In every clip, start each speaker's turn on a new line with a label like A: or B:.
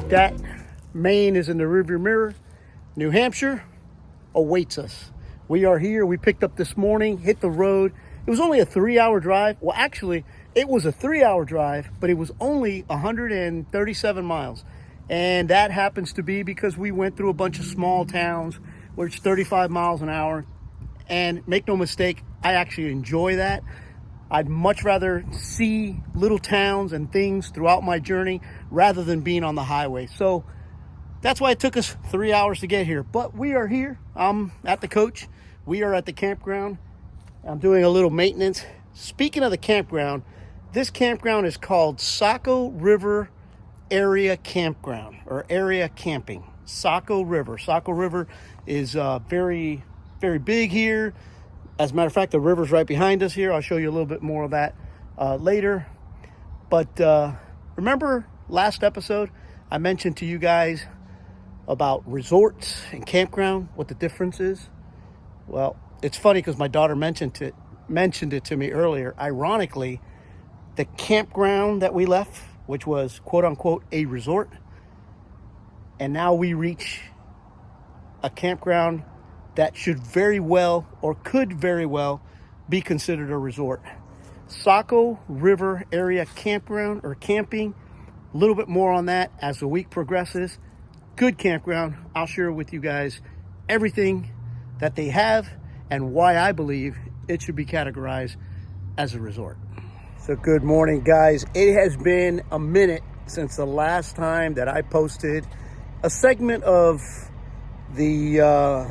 A: like that, Maine is in the rearview mirror. New Hampshire awaits us. We are here. We picked up this morning, hit the road. It was only a 3-hour drive. Well, actually, it was a 3-hour drive, but it was only 137 miles. And that happens to be because we went through a bunch of small towns where it's 35 miles an hour. And make no mistake, I actually enjoy that. I'd much rather see little towns and things throughout my journey rather than being on the highway. So that's why it took us 3 hours to get here. But we are here. I'm at the coach. We are at the campground. I'm doing a little maintenance. Speaking of the campground, this campground is called Saco River Area Campground, or Area Camping. Saco River. Saco River is very, very big here. As a matter of fact, the river's right behind us here. I'll show you a little bit more of that later. But remember last episode, I mentioned to you guys about resorts and campground, what the difference is. Well, it's funny because my daughter mentioned it to me earlier. Ironically, the campground that we left, which was quote unquote a resort, and now we reach a campground that should very well, or could very well, be considered a resort. Saco River Area Campground, or camping. A little bit more on that as the week progresses. Good campground. I'll share with you guys everything that they have and why I believe it should be categorized as a resort. So good morning, guys. It has been a minute since the last time that I posted a segment of the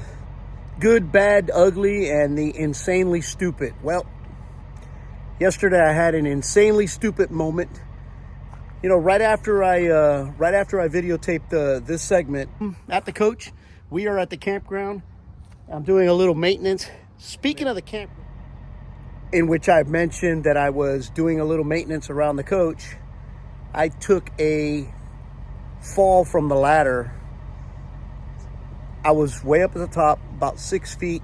A: good, bad, ugly, and the insanely stupid. Well, yesterday I had an insanely stupid moment. You know, right after I videotaped this segment at the coach, we are at the campground. I'm doing a little maintenance. Speaking of the camp, in which I've mentioned that I was doing a little maintenance around the coach, I took a fall from the ladder. I was way up at the top, about 6 feet,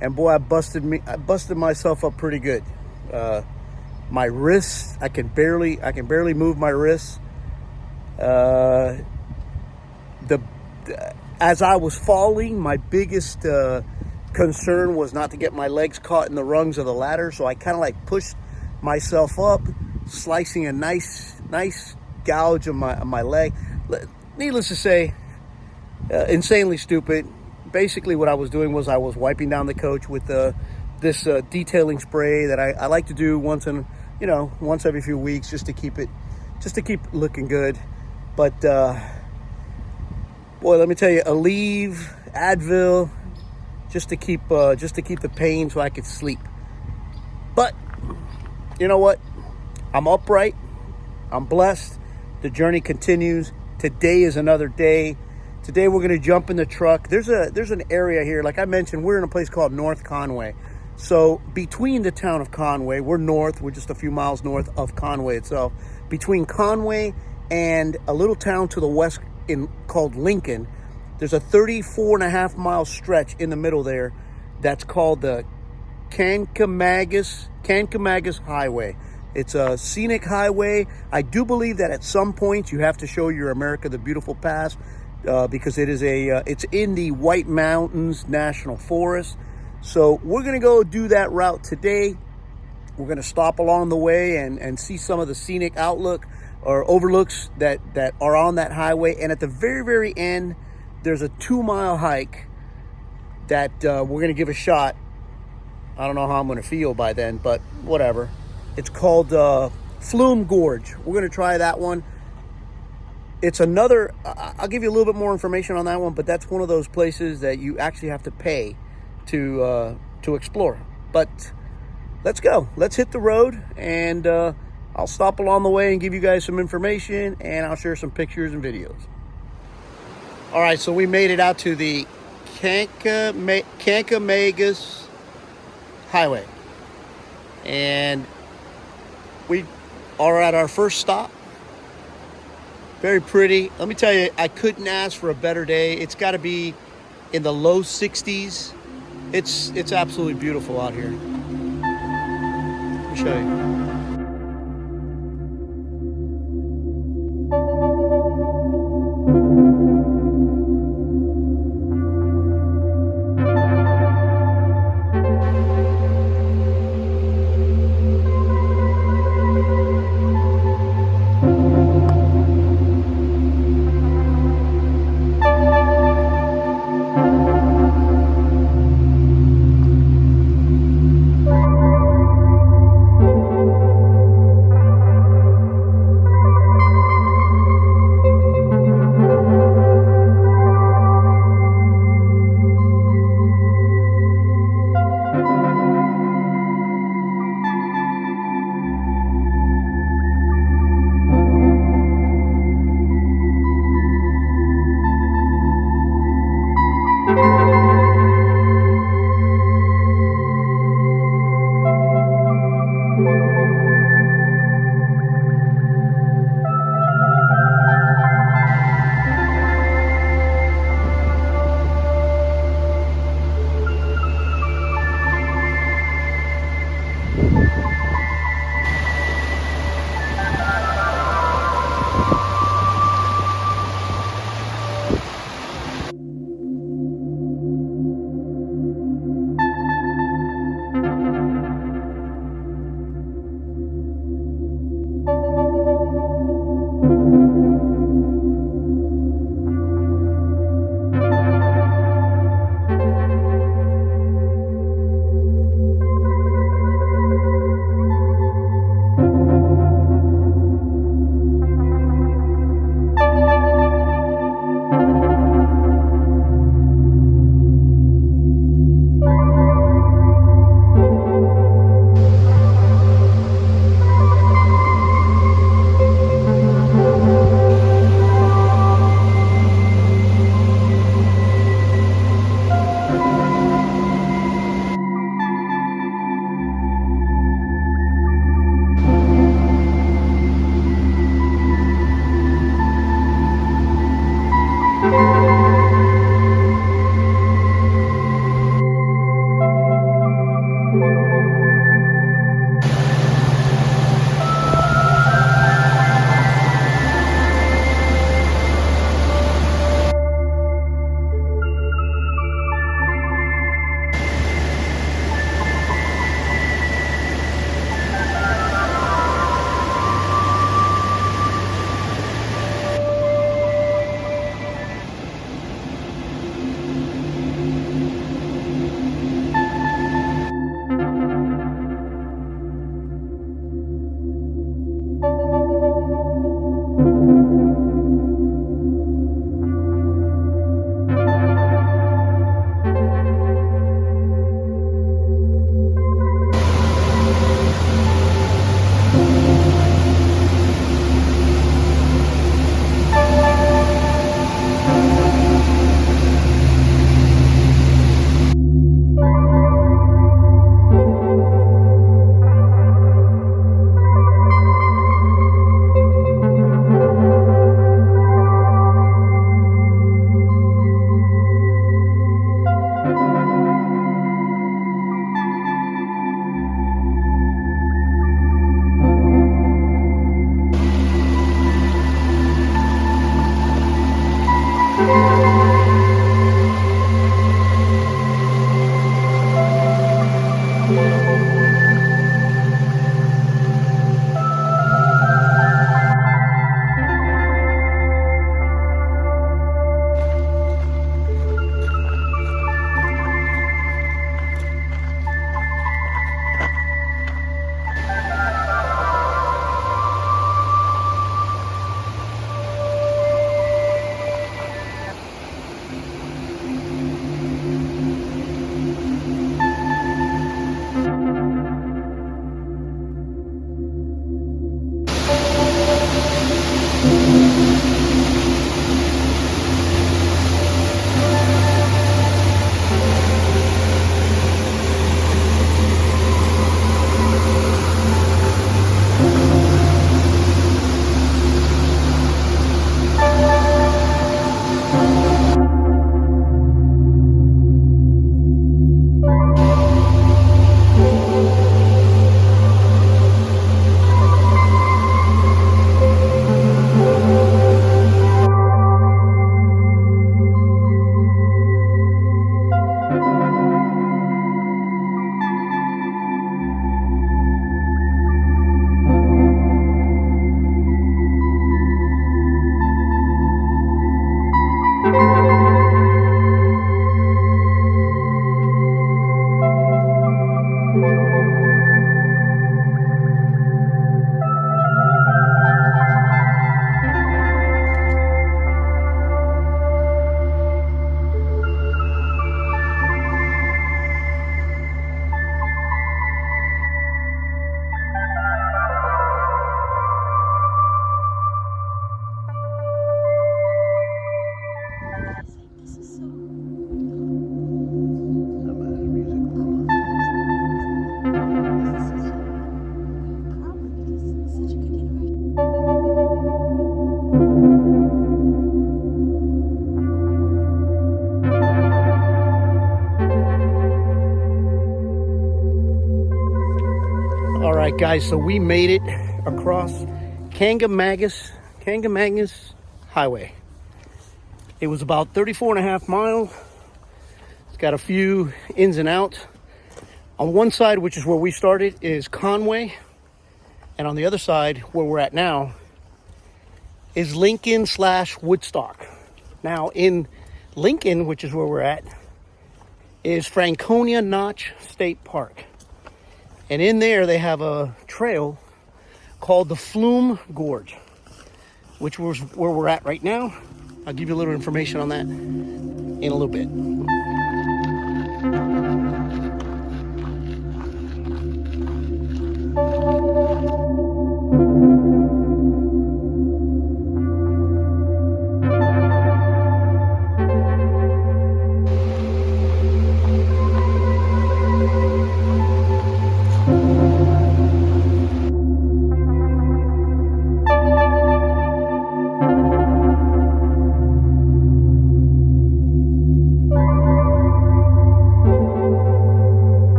A: and boy, I busted myself up pretty good. My wrists, I can barely move my wrists. As I was falling, my biggest concern was not to get my legs caught in the rungs of the ladder, so I kind of like pushed myself up, slicing a nice gouge of my leg. Needless to say, insanely stupid. Basically what I was doing was I was wiping down the coach with this detailing spray that I like to do once every few weeks, just to keep it looking good. But boy, let me tell you, Aleve, Advil, just to keep the pain so I could sleep. But you know what? I'm upright. I'm blessed. The journey continues. Today is another day. Today we're going to jump in the truck. There's an area here, like I mentioned, we're in a place called North Conway. So between the town of Conway, we're just a few miles north of Conway itself. Between Conway and a little town to the west called Lincoln, there's a 34.5-mile stretch in the middle there that's called the Kancamagus Highway. It's a scenic highway. I do believe that at some point you have to show your America the Beautiful pass because it's in the White Mountains National Forest. So we're going to go do that route today. We're going to stop along the way and see some of the scenic outlook or overlooks that are on that highway. And at the very, very end, there's a 2-mile hike that we're going to give a shot. I don't know how I'm going to feel by then, but whatever. It's called Flume Gorge. We're going to try that one. It's another, I'll give you a little bit more information on that one, but that's one of those places that you actually have to pay to explore. But let's go. Let's hit the road, and I'll stop along the way and give you guys some information, and I'll share some pictures and videos. All right, so we made it out to the Kancamagus Highway, and we are at our first stop. Very pretty. Let me tell you, I couldn't ask for a better day. It's got to be in the low 60s. It's absolutely beautiful out here. Let me show you. right, guys, so we made it across Kangamangas Highway. It was about 34.5 miles. It's got a few ins and outs. On one side, which is where we started, is Conway. And on the other side, where we're at now, is Lincoln/Woodstock. Now, in Lincoln, which is where we're at, is Franconia Notch State Park. And in there, they have a trail called the Flume Gorge, which was where we're at right now. I'll give you a little information on that in a little bit.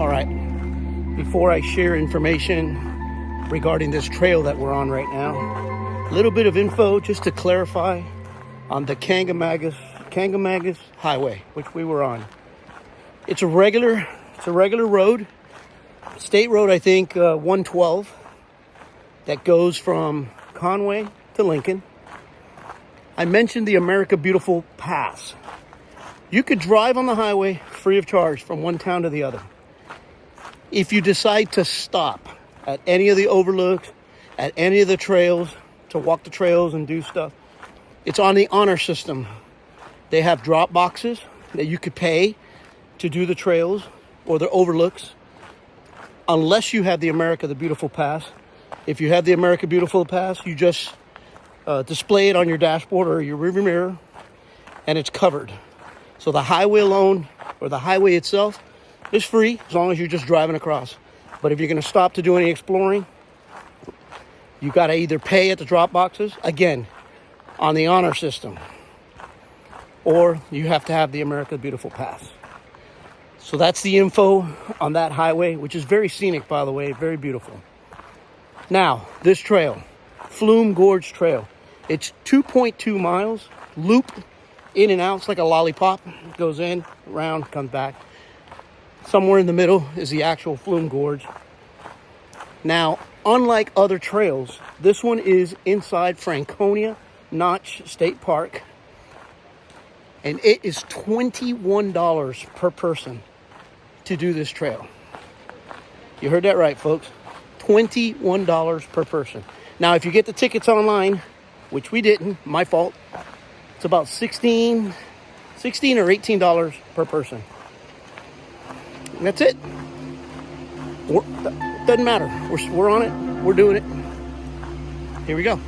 A: All right, before I share information regarding this trail that we're on right now, a little bit of info just to clarify on the Kangamangas Highway, which we were on. It's a regular road, state road, I think, 112, that goes from Conway to Lincoln. I mentioned the America Beautiful Pass. You could drive on the highway free of charge from one town to the other. If you decide to stop at any of the overlooks, at any of the trails, to walk the trails and do stuff, it's on the honor system. They have drop boxes that you could pay to do the trails or the overlooks, unless you have the America the Beautiful Pass. If you have the America Beautiful Pass, you just display it on your dashboard or your rearview mirror, and it's covered. So the highway alone, or the highway itself, is free as long as you're just driving across. But if you're going to stop to do any exploring, you got to either pay at the drop boxes, again, on the honor system, or you have to have the America Beautiful Pass. So that's the info on that highway, which is very scenic, by the way, very beautiful. Now, this trail, Flume Gorge Trail, it's 2.2 miles, loop in and out. It's like a lollipop. It goes in, around, comes back. Somewhere in the middle is the actual Flume Gorge. Now, unlike other trails, this one is inside Franconia Notch State Park. And it is $21 per person to do this trail. You heard that right, folks. $21 per person. Now, if you get the tickets online, which we didn't, my fault, it's about $16 or $18 per person. And that's it. Doesn't matter. We're on it. We're doing it. Here we go.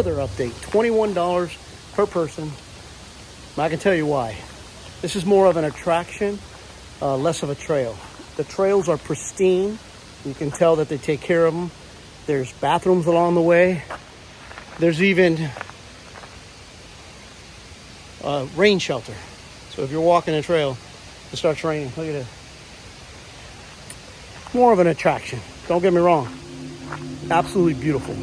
A: further update, $21 per person. I can tell you why. This is more of an attraction, less of a trail. The trails are pristine. You can tell that they take care of them. There's bathrooms along the way. There's even rain shelter. So if you're walking a trail, it starts raining. Look at it. More of an attraction. Don't get me wrong. Absolutely beautiful.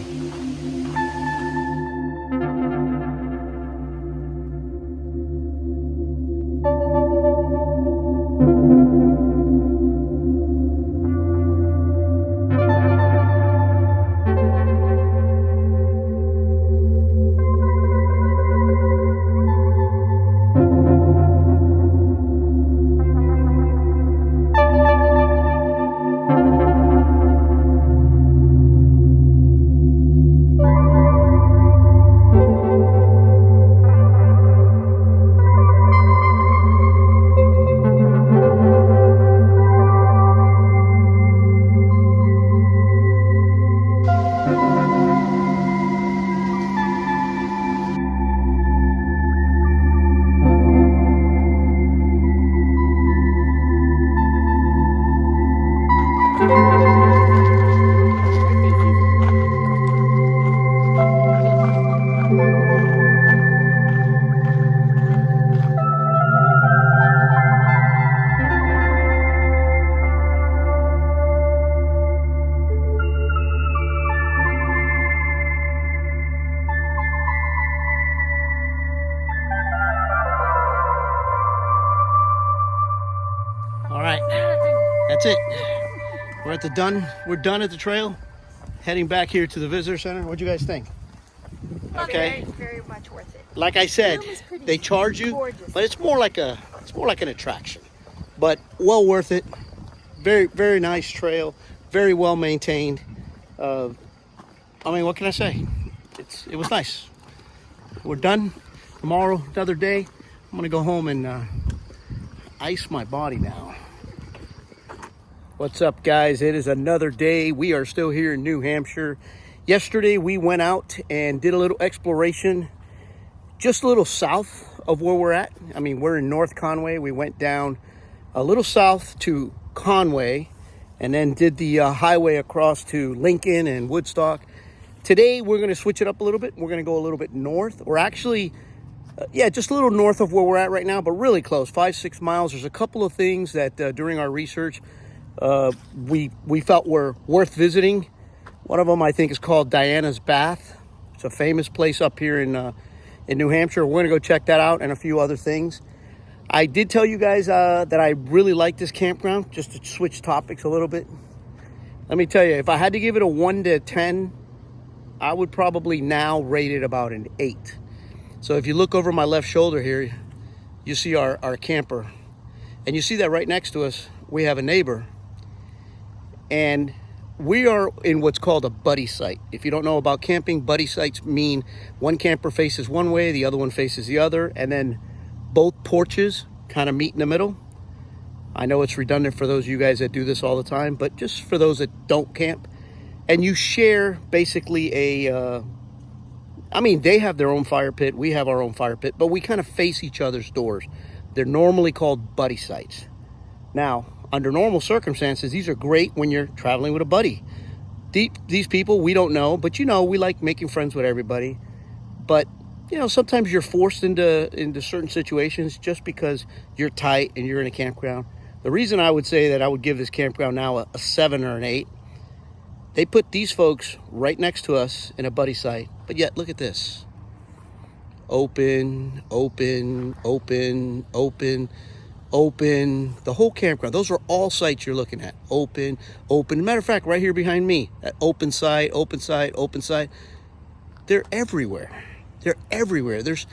A: All right, that's it. We're done at the trail. Heading back here to the visitor center. What'd you guys think?
B: Okay, very much worth it.
A: Like I said, they charge you,
B: gorgeous.
A: but it's more like an attraction. But well worth it. Very, very nice trail. Very well maintained. I mean, what can I say? It was nice. We're done. Tomorrow, another day. I'm gonna go home and ice my body now. What's up, guys? It is another day. We are still here in New Hampshire. Yesterday we went out and did a little exploration just a little south of where we're at. I mean, we're in North Conway. We went down a little south to Conway and then did the highway across to Lincoln and Woodstock. Today we're going to switch it up a little bit. We're going to go a little bit north. We're actually just a little north of where we're at right now, but really close, 5-6 miles. There's a couple of things that during our research we felt were worth visiting. One of them I think is called Diana's Bath. It's a famous place up here in New Hampshire. We're gonna go check that out and a few other things. I did tell you guys that I really like this campground. Just to switch topics a little bit, let me tell you, if I had to give it a 1 to 10, I would probably now rate it about an 8. So if you look over my left shoulder here, you see our camper, and you see that right next to us we have a neighbor. And we are in what's called a buddy site. If you don't know about camping, buddy sites mean one camper faces one way, the other one faces the other, and then both porches kind of meet in the middle. I know it's redundant for those of you guys that do this all the time, but just for those that don't camp. And you share basically they have their own fire pit, we have our own fire pit, but we kind of face each other's doors. They're normally called buddy sites. Now, under normal circumstances, these are great when you're traveling with a buddy. These people we don't know, but we like making friends with everybody. But sometimes you're forced into certain situations just because you're tight and you're in a campground. The reason I would say that I would give this campground now a 7 or an 8, they put these folks right next to us in a buddy site. But yet, look at this. Open, open, open, open, open. The whole campground. Those are all sites you're looking at. Open, open. Matter of fact, right here behind me, that open site, open site, open site. They're everywhere. They're everywhere. There's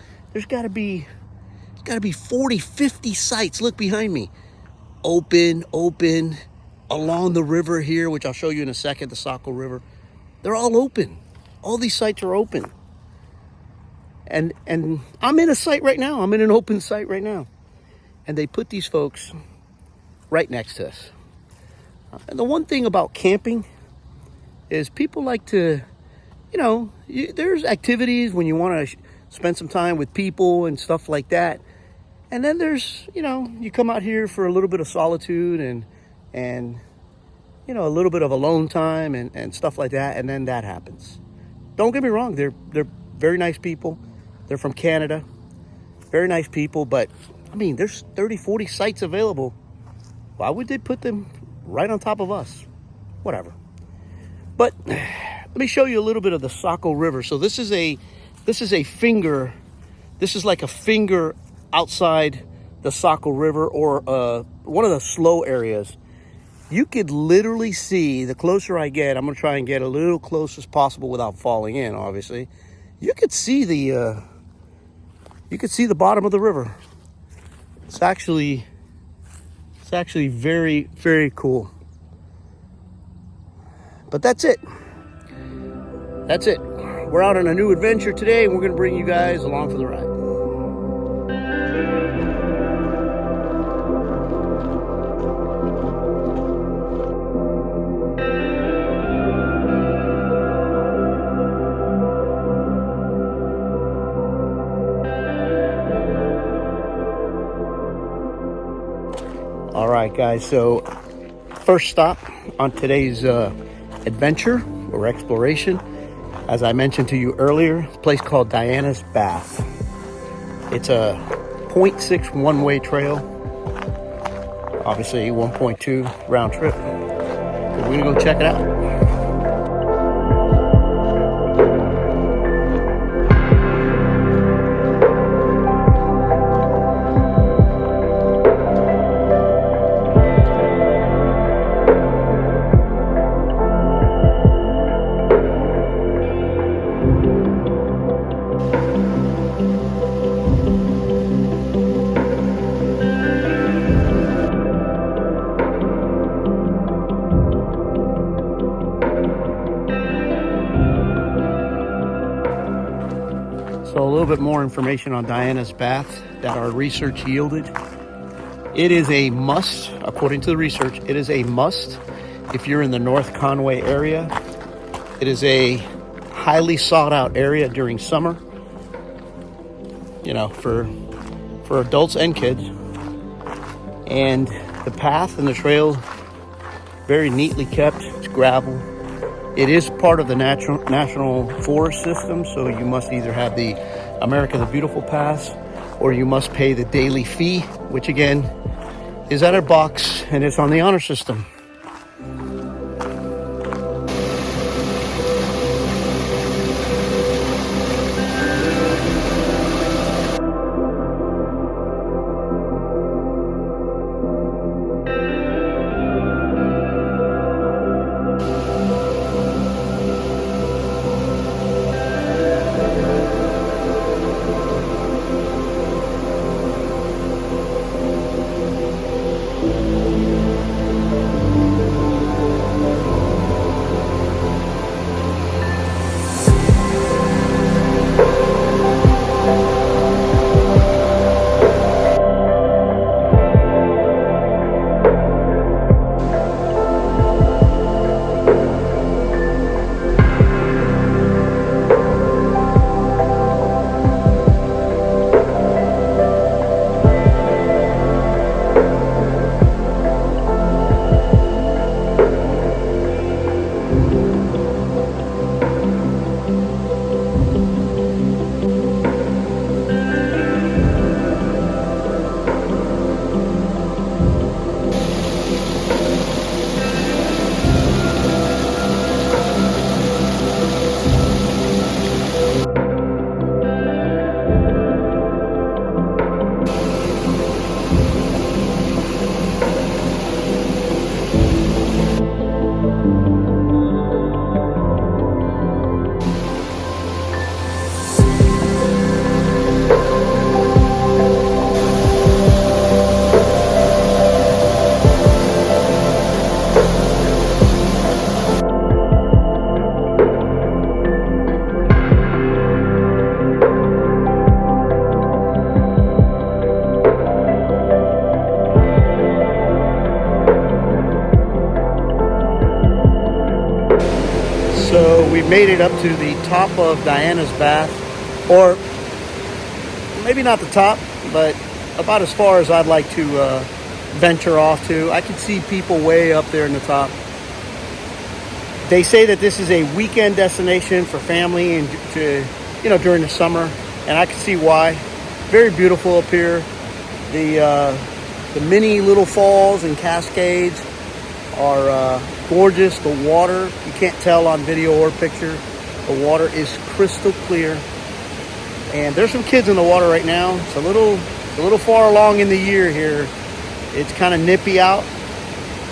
A: got to be 40, 50 sites. Look behind me. Open, open. Along the river here, which I'll show you in a second, the Saco River. They're all open. All these sites are open. And I'm in a site right now. I'm in an open site right now. And they put these folks right next to us. And the one thing about camping is people like to there's activities when you want to spend some time with people and stuff like that. And then there's, you come out here for a little bit of solitude and a little bit of alone time and stuff like that. And then that happens. Don't get me wrong. They're very nice people. They're from Canada. Very nice people. But, there's 30, 40 sites available. Why would they put them right on top of us? Whatever. But let me show you a little bit of the Saco River. So this is a finger. This is like a finger outside the Saco River, or one of the slow areas. You could literally see, the closer I get, I'm going to try and get a little close as possible without falling in, obviously. You could see the bottom of the river. It's actually very, very cool. But that's it. That's it. We're out on a new adventure today, and we're going to bring you guys along for the ride. All right, guys, so first stop on today's adventure or exploration, as I mentioned to you earlier, a place called Diana's Bath. It's a 0.6 one-way trail, obviously 1.2 round trip. We're going to go check it out. So a little bit more information on Diana's Bath that our research yielded. It is a must, according to the research, it is a must if you're in the North Conway area. It is a highly sought out area during summer, for adults and kids. And the path and the trail, very neatly kept. It's gravel. It is part of the national forest system, so you must either have the America the Beautiful Pass, or you must pay the daily fee, which again is at our box, and it's on the honor system. we made it up to the top of Diana's Bath, or maybe not the top, but about as far as I'd like to venture off to. I can see people way up there in the top. They say that this is a weekend destination for family and during the summer, and I can see why. Very beautiful up here. The many little falls and cascades are gorgeous. The water, you can't tell on video or picture. The water is crystal clear. And there's some kids in the water right now. It's a little far along in the year here. It's kind of nippy out.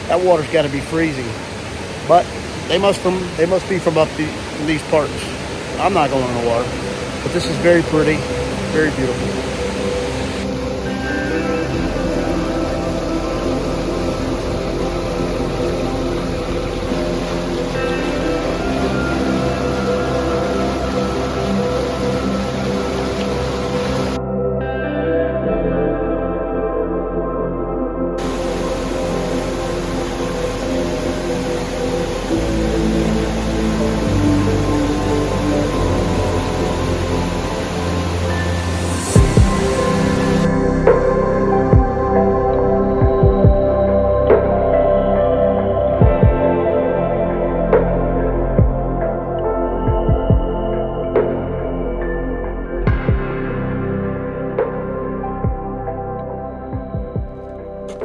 A: That water's got to be freezing. But they must be from up in these parts. I'm not going in the water. But this is very pretty, very beautiful.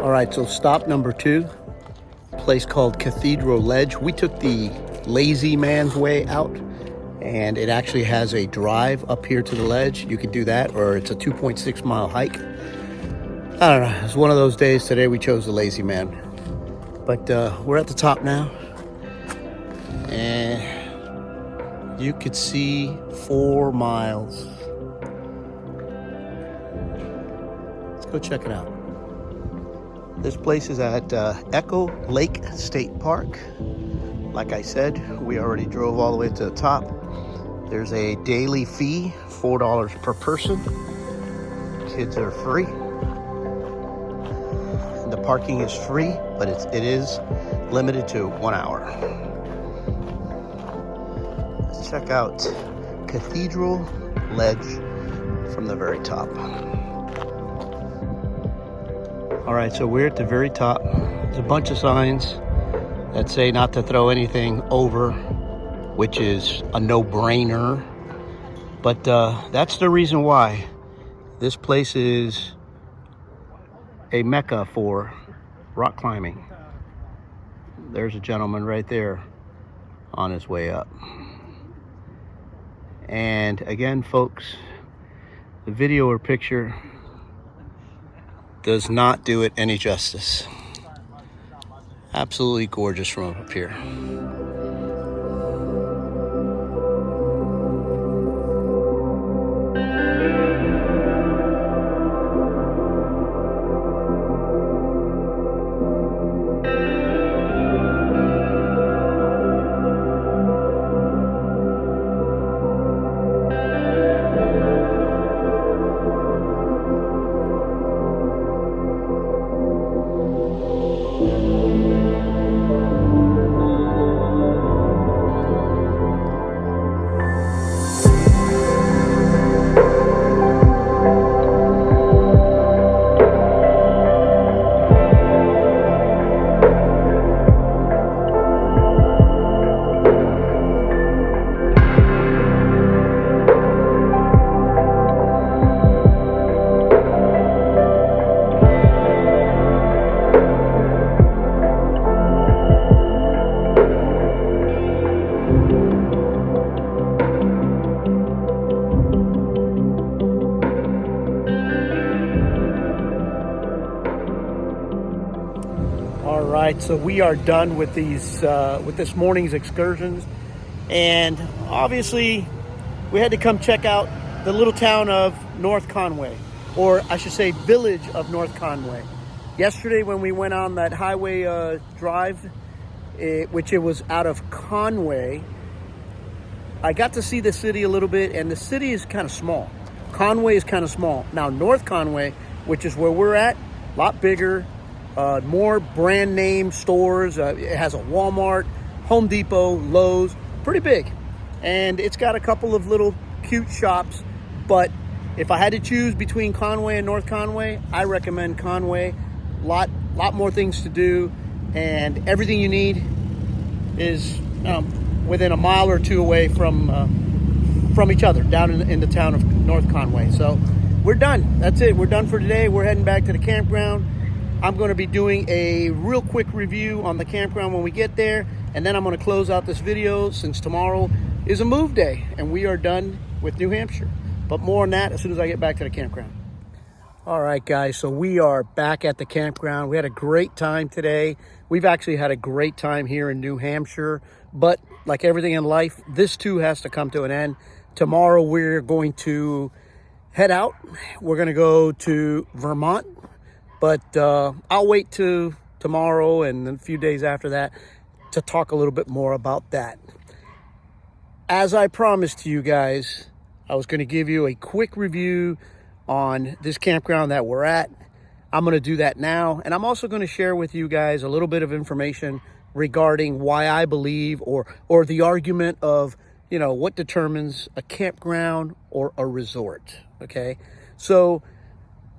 A: All right, so stop number 2, a place called Cathedral Ledge. We took the lazy man's way out, and it actually has a drive up here to the ledge. You could do that, or it's a 2.6 mile hike. I don't know, it's one of those days. Today we chose the lazy man. But we're at the top now, and you could see 4 miles. Let's go check it out. This place is at Echo Lake State Park. Like I said, we already drove all the way to the top. There's a daily fee, $4 per person. Kids are free. The parking is free, but it is limited to 1 hour. Let's check out Cathedral Ledge from the very top. All right, so we're at the very top. There's a bunch of signs that say not to throw anything over, which is a no-brainer. But that's the reason why this place is a mecca for rock climbing. There's a gentleman right there on his way up. And again, folks, the video or picture does not do it any justice. Absolutely gorgeous from up here. right, so we are done with these with this morning's excursions, and obviously we had to come check out the little town of North Conway, or I should say village of North Conway. Yesterday when we went on that highway drive, which it was out of Conway, I got to see the city a little bit, and the city is kind of small. Conway is kind of small. Now North Conway, which is where we're at, a lot bigger, more brand name stores. It has a Walmart, Home Depot, Lowe's, pretty big. and it's got a couple of little cute shops. But if I had to choose between Conway and North Conway, I recommend Conway. Lot more things to do, and everything you need is within a mile or two away from each other down in the town of North Conway. So we're done. That's it. We're done for today. We're heading back to the campground. I'm going to be doing a real quick review on the campground when we get there, and then I'm going to close out this video since tomorrow is a move day and we are done with New Hampshire. But more on that as soon as I get back to the campground. All right, guys, so we are back at the campground. We had a great time today. We've actually had a great time here in New Hampshire, but like everything in life, this too has to come to an end. Tomorrow we're going to head out. We're going to go to Vermont, but I'll wait to tomorrow and a few days after that to talk a little bit more about that. As I promised to you guys, I was going to give you a quick review on this campground that we're at. I'm going to do that now, and I'm also going to share with you guys a little bit of information regarding why I believe or the argument of, you know, what determines a campground or a resort. Okay, so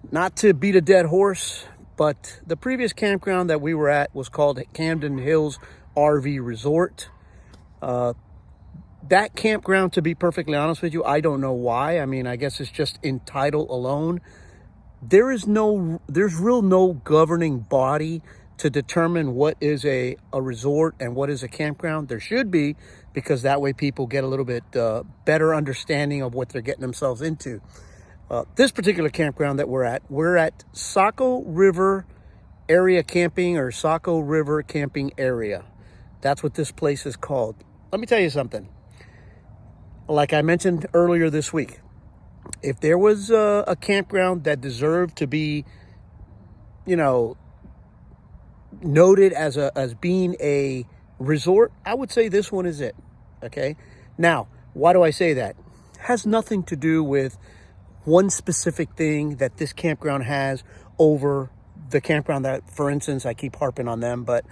A: not to beat a dead horse, but the previous campground that we were at was called Camden Hills RV Resort. That campground, to be perfectly honest with you, I don't know why. I mean, I guess it's just in title alone. There's real no governing body to determine what is a resort and what is a campground. There should be, because that way people get a little bit better understanding of what they're getting themselves into. This particular campground that we're at Saco River Area Camping, or Saco River Camping Area. That's what this place is called. Let me tell you something. Like I mentioned earlier this week, if there was a campground that deserved to be, you know, noted as being a resort, I would say this one is it. Okay. Now, why do I say that? It has nothing to do with one specific thing that this campground has over the campground that, for instance, I keep harping on them, but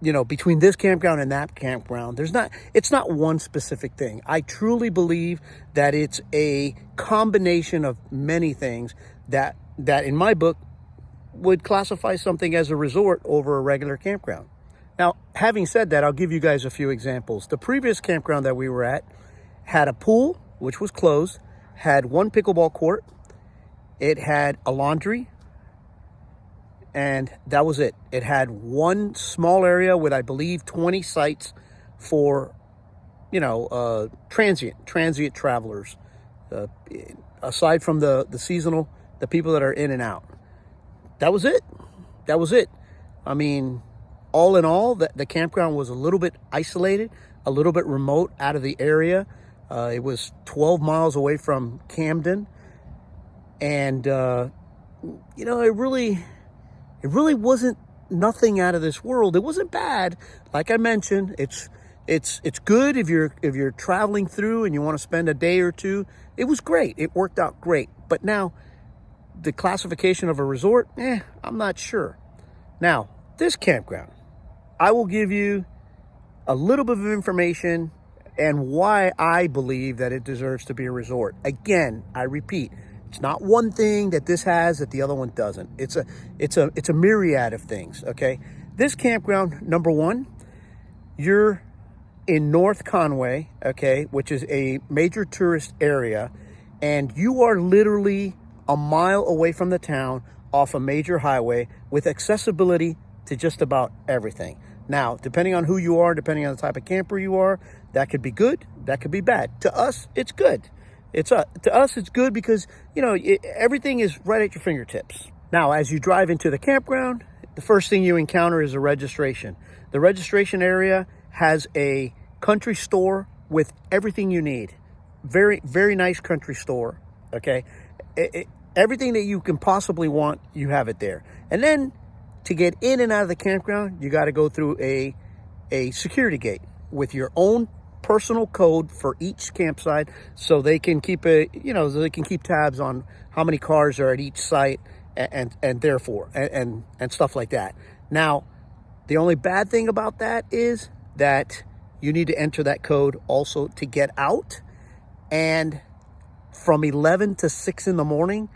A: you know, between this campground and that campground, it's not one specific thing. I truly believe that it's a combination of many things that in my book would classify something as a resort over a regular campground. Now, having said that, I'll give you guys a few examples. The previous campground that we were at had a pool, which was closed, had one pickleball court, it had a laundry, and that was it. It had one small area with, I believe, 20 sites for, you know, transient travelers, aside from the seasonal, the people that are in and out. That was it. I mean, all in all, the campground was a little bit isolated, a little bit remote out of the area. It was 12 miles away from Camden. And, you know, it really wasn't nothing out of this world. It wasn't bad. Like I mentioned, it's good if you're traveling through and you want to spend a day or two. It was great. It worked out great. But now, the classification of a resort, I'm not sure. Now, this campground, I will give you a little bit of information and why I believe that it deserves to be a resort. Again, I repeat, it's not one thing that this has that the other one doesn't. It's a myriad of things, okay? This campground, number one, you're in North Conway, okay, which is a major tourist area, and you are literally a mile away from the town off a major highway with accessibility to just about everything. Now, depending on who you are, depending on the type of camper you are, that could be good, that could be bad. To us, it's good. To us, it's good because, you know, everything is right at your fingertips. Now, as you drive into the campground, the first thing you encounter is a registration. The registration area has a country store with everything you need. Very, very nice country store, okay? Everything that you can possibly want, you have it there. And then to get in and out of the campground, you got to go through a security gate with your own personal code for each campsite, so they can keep tabs on how many cars are at each site and therefore and stuff like that. Now, the only bad thing about that is that you need to enter that code also to get out. And from 11 to 6 in the morning,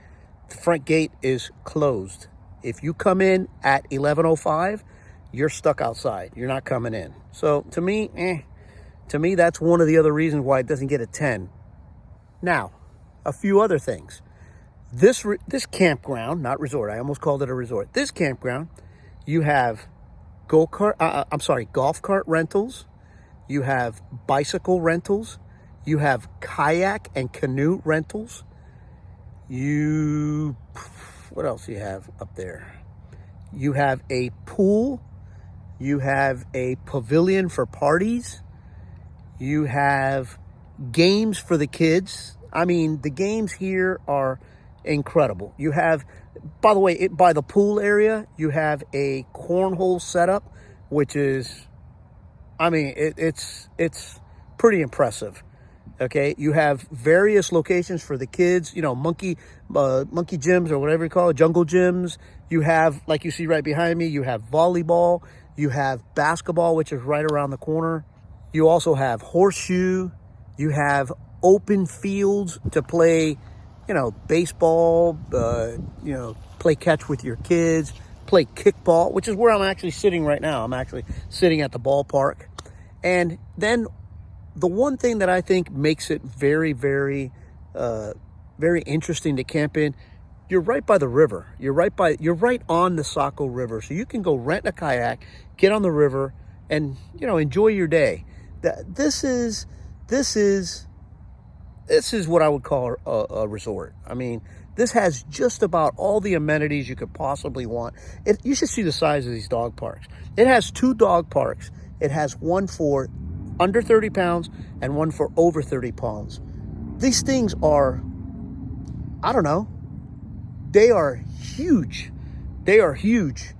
A: the front gate is closed. If you come in at 11:05, you're stuck outside. You're not coming in. So to me, that's one of the other reasons why it doesn't get a 10. Now, a few other things. This campground, not resort, I almost called it a resort. This campground, you have golf cart rentals, you have bicycle rentals, you have kayak and canoe rentals. What else do you have up there? You have a pool, you have a pavilion for parties, you have games for the kids. I mean, the games here are incredible. You have, by the way, by the pool area, you have a cornhole setup, which is, I mean, it's pretty impressive. Okay, you have various locations for the kids, monkey gyms or whatever you call it, jungle gyms. You have, like you see right behind me, you have volleyball, you have basketball, which is right around the corner. You also have horseshoe, you have open fields to play, baseball, play catch with your kids, play kickball, which is where I'm actually sitting right now. I'm actually sitting at the ballpark. And then the one thing that I think makes it very, very, very interesting to camp in, you're right by the river. You're right on the Saco River. So you can go rent a kayak, get on the river, and, enjoy your day. This is what I would call a resort. I mean, this has just about all the amenities you could possibly want. You should see the size of these dog parks. It has 2 dog parks. It has one for under 30 pounds and one for over 30 pounds. These things are, I don't know, they are huge. They are huge.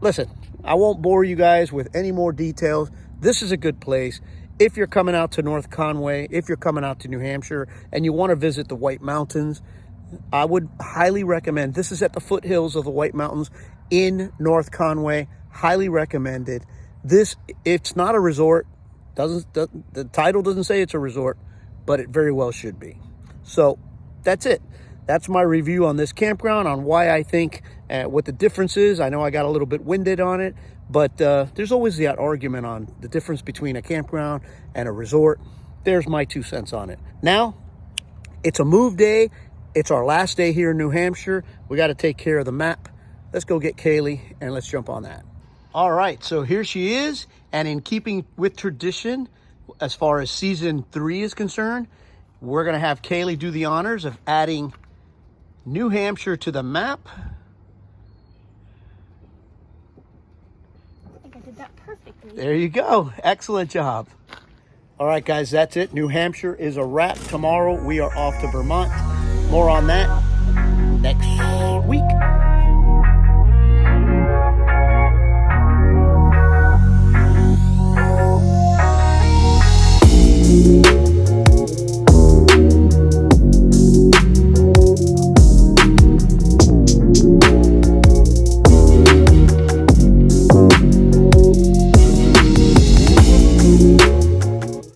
A: Listen, I won't bore you guys with any more details. This is a good place. If you're coming out to North Conway, if you're coming out to New Hampshire and you want to visit the White Mountains, I would highly recommend. This is at the foothills of the White Mountains in North Conway. Highly recommended. It's not a resort. The title doesn't say it's a resort, but it very well should be. So that's it. That's my review on this campground, on why I think what the difference is. I know I got a little bit winded on it, but there's always that argument on the difference between a campground and a resort. There's my 2 cents on it. Now, it's a move day. It's our last day here in New Hampshire. We got to take care of the map. Let's go get Kaylee and let's jump on that. All right, so here she is. And in keeping with tradition, as far as season 3 is concerned, we're going to have Kaylee do the honors of adding New Hampshire to the map.
B: I think I did that perfectly.
A: There you go. Excellent job. All right, guys, that's it. New Hampshire is a wrap. Tomorrow we are off to Vermont. More on that next week.